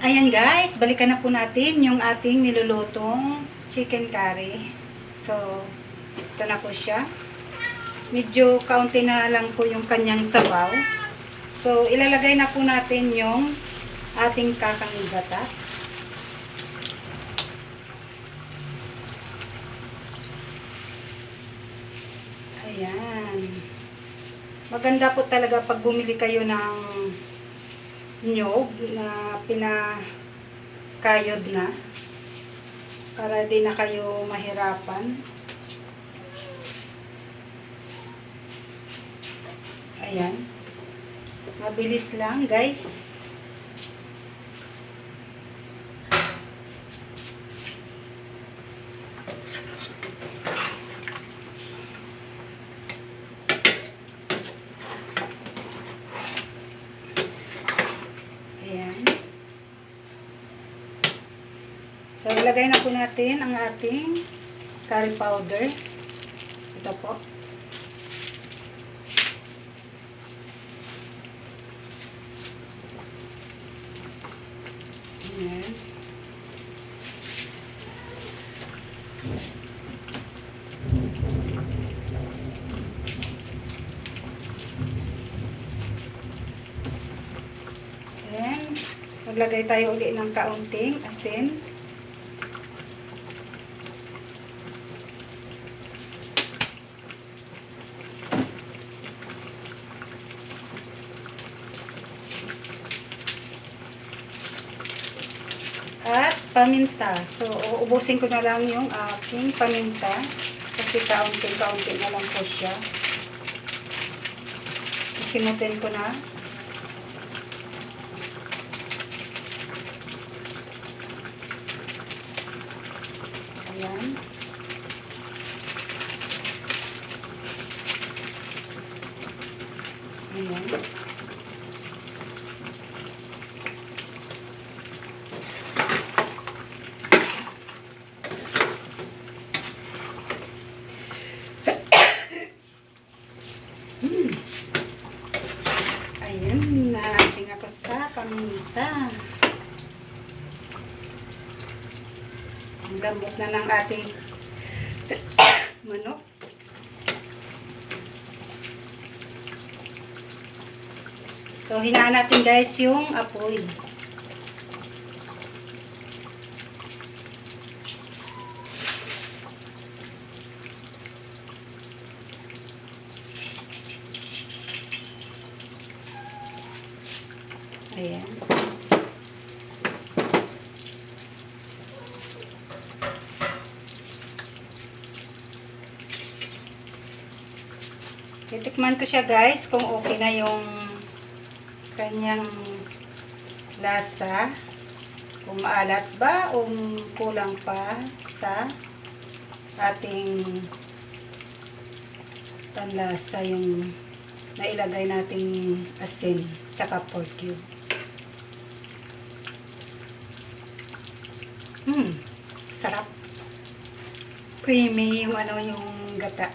Ayan guys, balikan na po natin yung ating nilulutong chicken curry. So, ito na po siya. Medyo kaunti na lang po yung kanyang sabaw. So, ilalagay na po natin yung ating kakang-gata. Ayan. Maganda po talaga pag bumili kayo ng nyog na pinakayod na para di na kayo mahirapan. Ayan. Mabilis lang, guys. So, ilagay na po natin ang ating curry powder. Ito po. Ayan. Then, maglagay tayo uli ng kaunting asin. At paminta. So, uubusin ko na lang yung aking paminta. Kasi kaunti-kaunti na lang po siya. Sisimutin ko na. Ayan. Ayan. Ayan, naasing ako sa paminta. Ang lambot na ng ating manok. So, hinaan natin guys yung apoy. Ayan. Titikman ko siya guys kung okay na yung kanyang lasa. Kung maalat ba o kulang pa sa ating panlasa yung nailagay nating asin tsaka pork cube. Sarap. Creamy yung yung gata.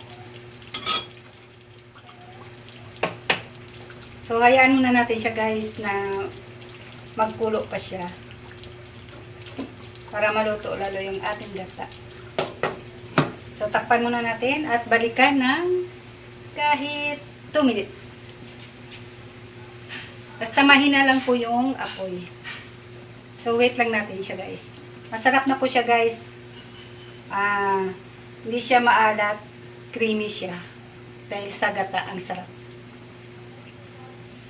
So, hayaan muna natin siya guys na magkulo pa siya. Para maluto lalo yung ating gata. So, takpan muna natin at balikan ng kahit 2 minutes. Basta mahina lang po yung apoy. So, wait lang natin siya guys. Masarap na po siya guys. Hindi siya maalat. Creamy siya. Dahil sa gata ang sarap.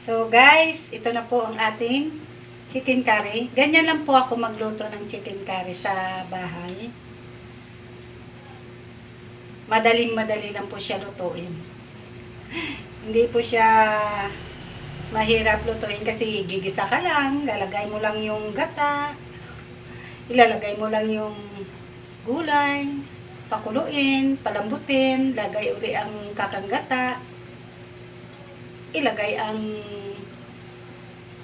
So guys, ito na po ang ating chicken curry. Ganyan lang po ako magluto ng chicken curry sa bahay. Madaling-madali lang po siya lutuin. Hindi po siya mahirap lutuin kasi gigisa ka lang, lalagay mo lang yung gata, ilalagay mo lang yung gulay, pakuluin, palambutin, lagay uli ang kakanggata, ilagay ang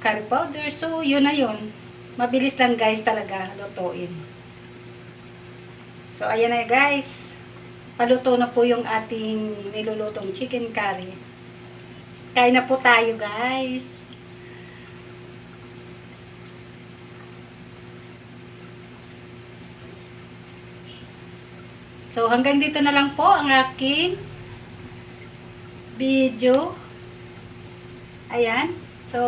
curry powder. So, yun na yun. Mabilis lang guys talaga lutuin. So, ayan na guys. Paluto na po yung ating nilulutong chicken curry. Kain na po tayo guys. So, hanggang dito na lang po ang aking video. Ayan. So,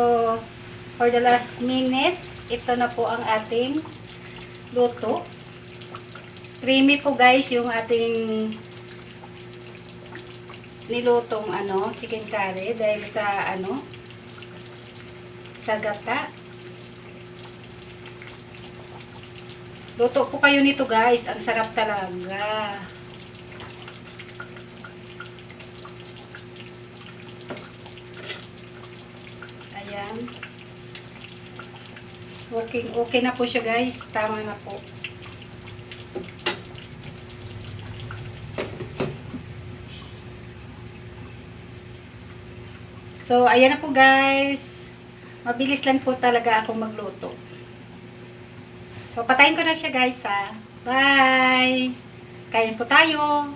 for the last minute, ito na po ang ating luto. Creamy po guys yung ating nilutong chicken curry dahil sa sa gata. Luto po kayo nito guys, ang sarap talaga. Ayan. Okay na po siya guys, tama na po. So, ayan na po guys. Mabilis lang po talaga ako magluto. So, patayin ko na siya guys ha. Bye! Kain po tayo!